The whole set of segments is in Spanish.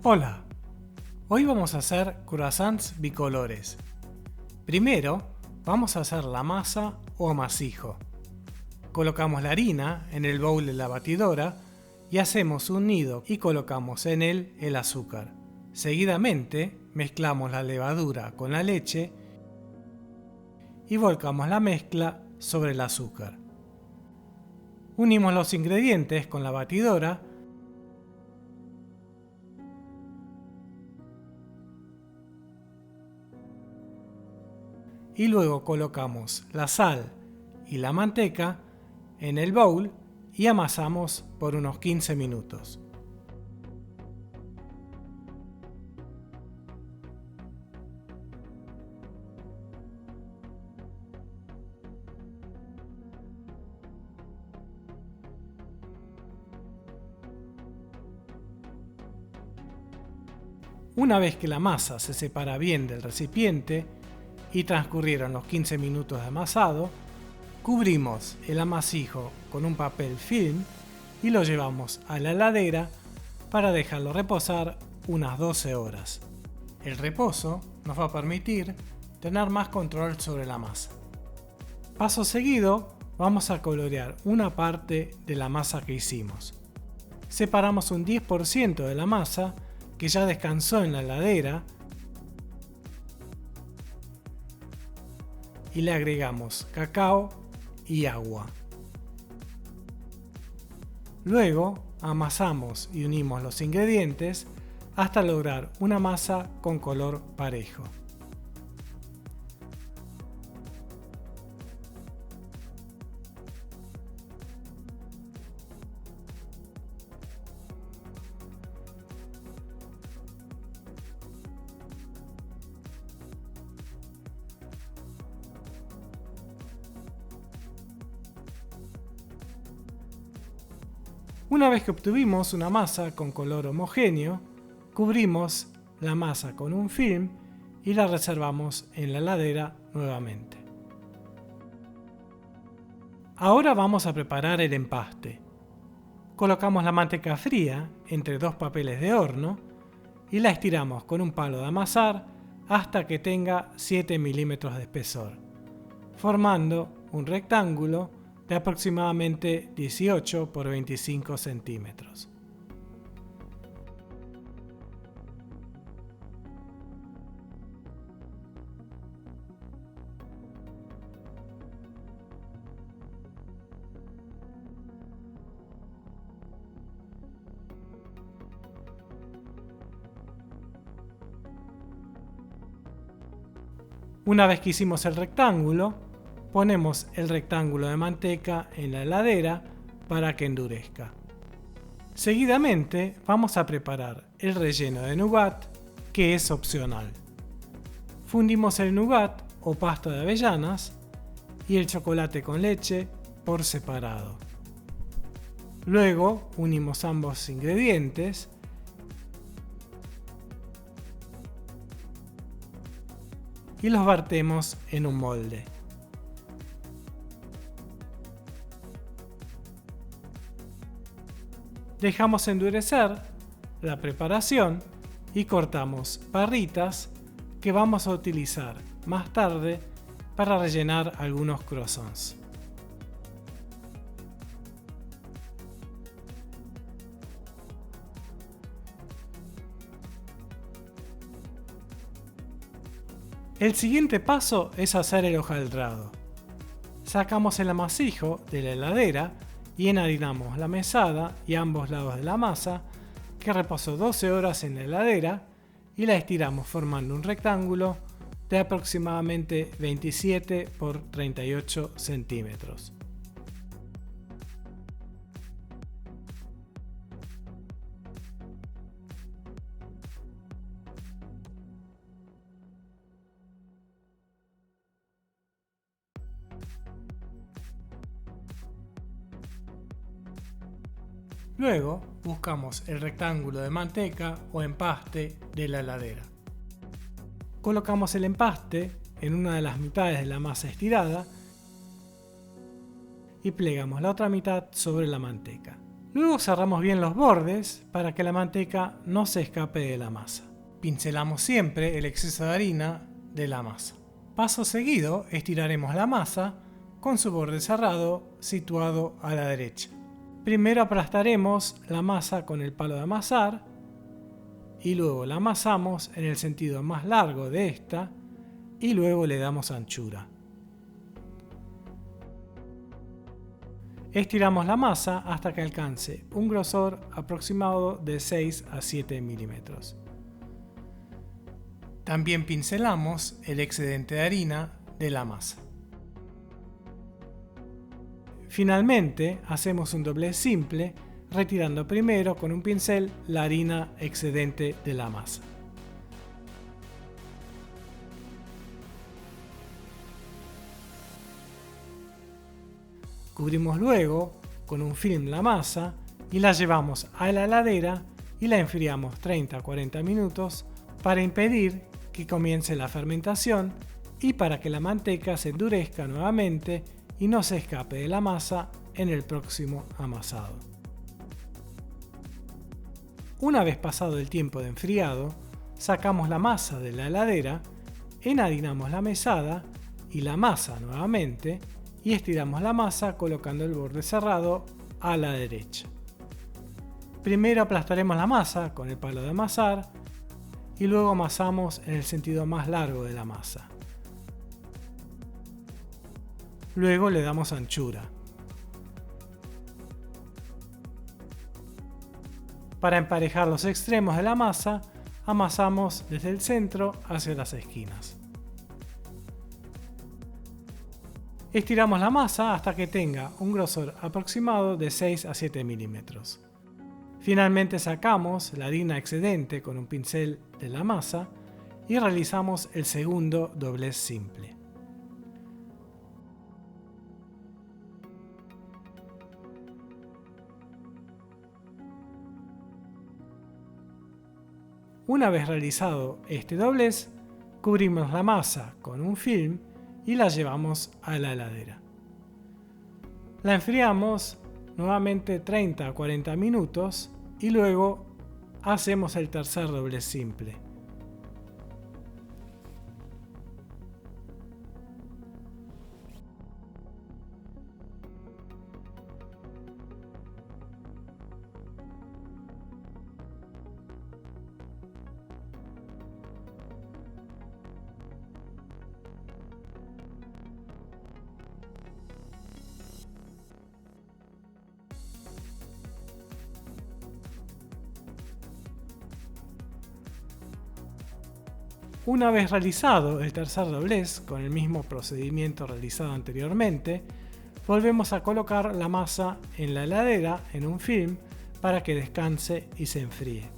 Hola, hoy vamos a hacer croissants bicolores. Primero vamos a hacer la masa o amasijo. Colocamos la harina en el bowl de la batidora y hacemos un nido y colocamos en él el azúcar. Seguidamente mezclamos la levadura con la leche y volcamos la mezcla sobre el azúcar. Unimos los ingredientes con la batidora y luego colocamos la sal y la manteca en el bowl y amasamos por unos 15 minutos. Una vez que la masa se separa bien del recipiente y transcurrieron los 15 minutos de amasado, cubrimos el amasijo con un papel film y lo llevamos a la heladera para dejarlo reposar unas 12 horas. El reposo nos va a permitir tener más control sobre la masa. Paso seguido, vamos a colorear una parte de la masa que hicimos. Separamos un 10% de la masa que ya descansó en la heladera y le agregamos cacao y agua. Luego amasamos y unimos los ingredientes hasta lograr una masa con color parejo. Una vez que obtuvimos una masa con color homogéneo, cubrimos la masa con un film y la reservamos en la heladera nuevamente. Ahora vamos a preparar el empaste. Colocamos la manteca fría entre dos papeles de horno y la estiramos con un palo de amasar hasta que tenga 7 milímetros de espesor, formando un rectángulo de aproximadamente 18 por 25 centímetros. Una vez que hicimos el rectángulo, ponemos el rectángulo de manteca en la heladera para que endurezca. Seguidamente vamos a preparar el relleno de nougat, que es opcional. Fundimos el nougat o pasta de avellanas y el chocolate con leche por separado. Luego unimos ambos ingredientes y los vertemos en un molde. Dejamos endurecer la preparación y cortamos barritas que vamos a utilizar más tarde para rellenar algunos croissants. El siguiente paso es hacer el hojaldrado. Sacamos el amasijo de la heladera y enharinamos la mesada y ambos lados de la masa, que reposó 12 horas en la heladera, y la estiramos formando un rectángulo de aproximadamente 27 por 38 centímetros. Luego buscamos el rectángulo de manteca o empaste de la heladera. Colocamos el empaste en una de las mitades de la masa estirada y plegamos la otra mitad sobre la manteca. Luego cerramos bien los bordes para que la manteca no se escape de la masa. Pincelamos siempre el exceso de harina de la masa. Paso seguido, estiraremos la masa con su borde cerrado situado a la derecha. Primero aplastaremos la masa con el palo de amasar y luego la amasamos en el sentido más largo de esta y luego le damos anchura. Estiramos la masa hasta que alcance un grosor aproximado de 6 a 7 milímetros. También pincelamos el excedente de harina de la masa. Finalmente, hacemos un doblez simple, retirando primero con un pincel la harina excedente de la masa. Cubrimos luego con un film la masa y la llevamos a la heladera y la enfriamos 30 a 40 minutos para impedir que comience la fermentación y para que la manteca se endurezca nuevamente y no se escape de la masa en el próximo amasado. Una vez pasado el tiempo de enfriado, sacamos la masa de la heladera, enharinamos la mesada y la masa nuevamente y estiramos la masa colocando el borde cerrado a la derecha. Primero aplastaremos la masa con el palo de amasar y luego amasamos en el sentido más largo de la masa. Luego le damos anchura. Para emparejar los extremos de la masa, amasamos desde el centro hacia las esquinas. Estiramos la masa hasta que tenga un grosor aproximado de 6 a 7 milímetros. Finalmente sacamos la harina excedente con un pincel de la masa y realizamos el segundo doblez simple. Una vez realizado este doblez, cubrimos la masa con un film y la llevamos a la heladera. La enfriamos nuevamente 30 a 40 minutos y luego hacemos el tercer doblez simple. Una vez realizado el tercer doblez, con el mismo procedimiento realizado anteriormente, volvemos a colocar la masa en la heladera en un film para que descanse y se enfríe.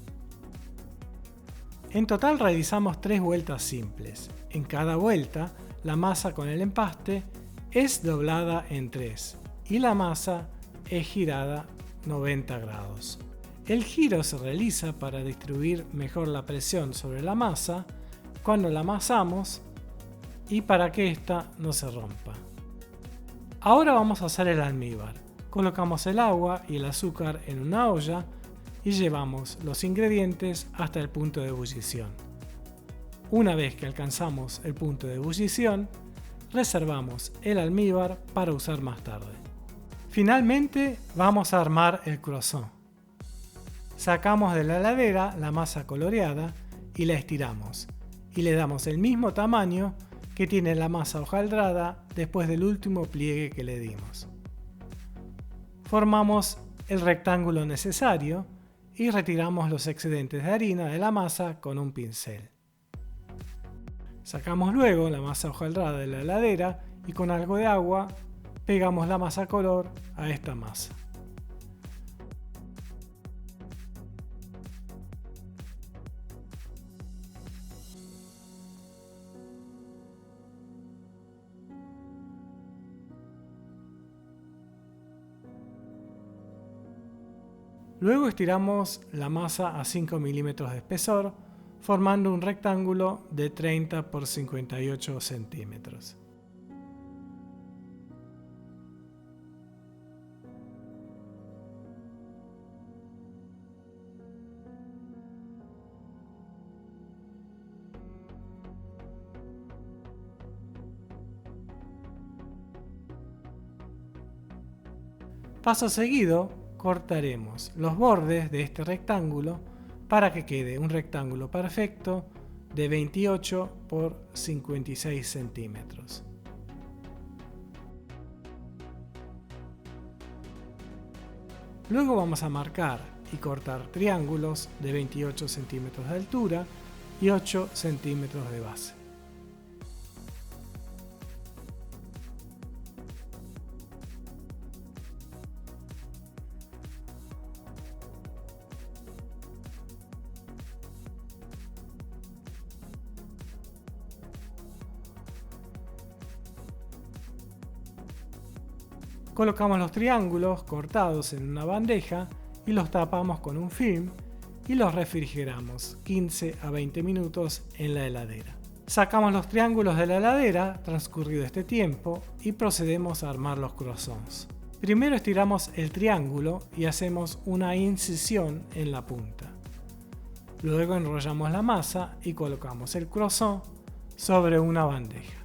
En total realizamos 3 vueltas simples. En cada vuelta, la masa con el empaste es doblada en 3 y la masa es girada 90 grados. El giro se realiza para distribuir mejor la presión sobre la masa cuando la amasamos y para que ésta no se rompa. Ahora vamos a hacer el almíbar. Colocamos el agua y el azúcar en una olla y llevamos los ingredientes hasta el punto de ebullición. Una vez que alcanzamos el punto de ebullición, reservamos el almíbar para usar más tarde. Finalmente vamos a armar el croissant. Sacamos de la heladera la masa coloreada y la estiramos y le damos el mismo tamaño que tiene la masa hojaldrada después del último pliegue que le dimos. Formamos el rectángulo necesario y retiramos los excedentes de harina de la masa con un pincel. Sacamos luego la masa hojaldrada de la heladera y con algo de agua pegamos la masa color a esta masa. Luego estiramos la masa a 5 milímetros de espesor, formando un rectángulo de 30 por 58 centímetros. Paso seguido, cortaremos los bordes de este rectángulo para que quede un rectángulo perfecto de 28 por 56 centímetros. Luego vamos a marcar y cortar triángulos de 28 centímetros de altura y 8 centímetros de base. Colocamos los triángulos cortados en una bandeja y los tapamos con un film y los refrigeramos 15 a 20 minutos en la heladera. Sacamos los triángulos de la heladera transcurrido este tiempo y procedemos a armar los croissants. Primero estiramos el triángulo y hacemos una incisión en la punta. Luego enrollamos la masa y colocamos el croissant sobre una bandeja.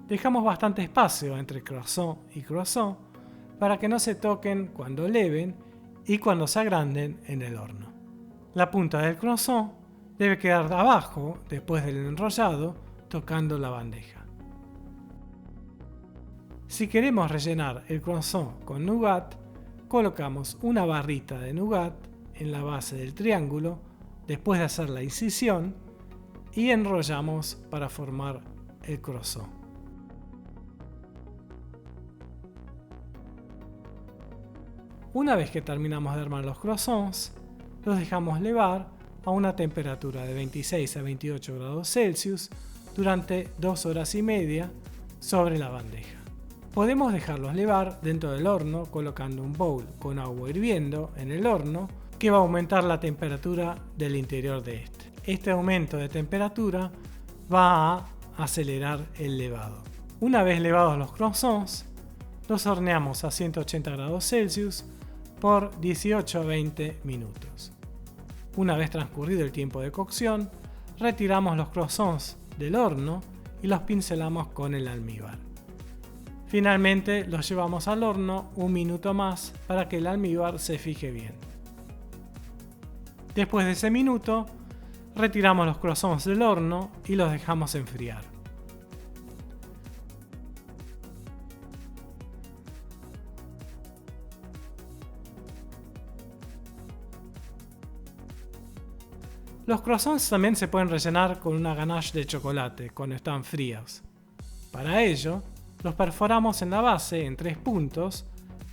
Dejamos bastante espacio entre croissant y croissant para que no se toquen cuando leven y cuando se agranden en el horno. La punta del croissant debe quedar abajo después del enrollado, tocando la bandeja. Si queremos rellenar el croissant con nougat, colocamos una barrita de nougat en la base del triángulo después de hacer la incisión y enrollamos para formar el croissant. Una vez que terminamos de armar los croissants, los dejamos levar a una temperatura de 26 a 28 grados Celsius durante 2 horas y media sobre la bandeja. Podemos dejarlos levar dentro del horno colocando un bowl con agua hirviendo en el horno que va a aumentar la temperatura del interior de este. Este aumento de temperatura va a acelerar el levado. Una vez levados los croissants, los horneamos a 180 grados Celsius por 18 a 20 minutos. Una vez transcurrido el tiempo de cocción, retiramos los croissants del horno y los pincelamos con el almíbar. Finalmente los llevamos al horno un minuto más para que el almíbar se fije bien. Después de ese minuto, retiramos los croissants del horno y los dejamos enfriar. Los croissants también se pueden rellenar con una ganache de chocolate cuando están fríos. Para ello, los perforamos en la base en 3 puntos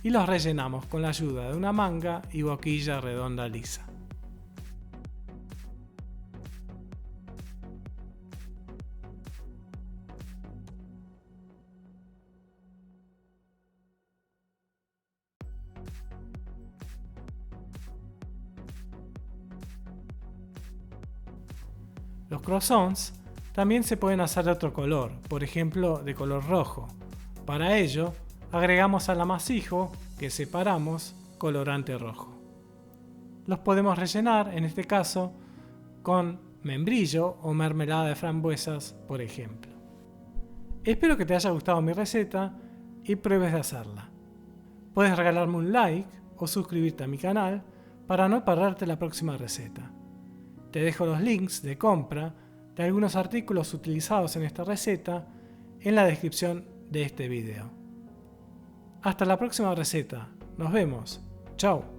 y los rellenamos con la ayuda de una manga y boquilla redonda lisa. Los croissants también se pueden hacer de otro color, por ejemplo de color rojo. Para ello, agregamos al amasijo que separamos colorante rojo. Los podemos rellenar, en este caso, con membrillo o mermelada de frambuesas, por ejemplo. Espero que te haya gustado mi receta y pruebes de hacerla. Puedes regalarme un like o suscribirte a mi canal para no perderte la próxima receta. Te dejo los links de compra de algunos artículos utilizados en esta receta en la descripción de este video. Hasta la próxima receta. Nos vemos. Chao.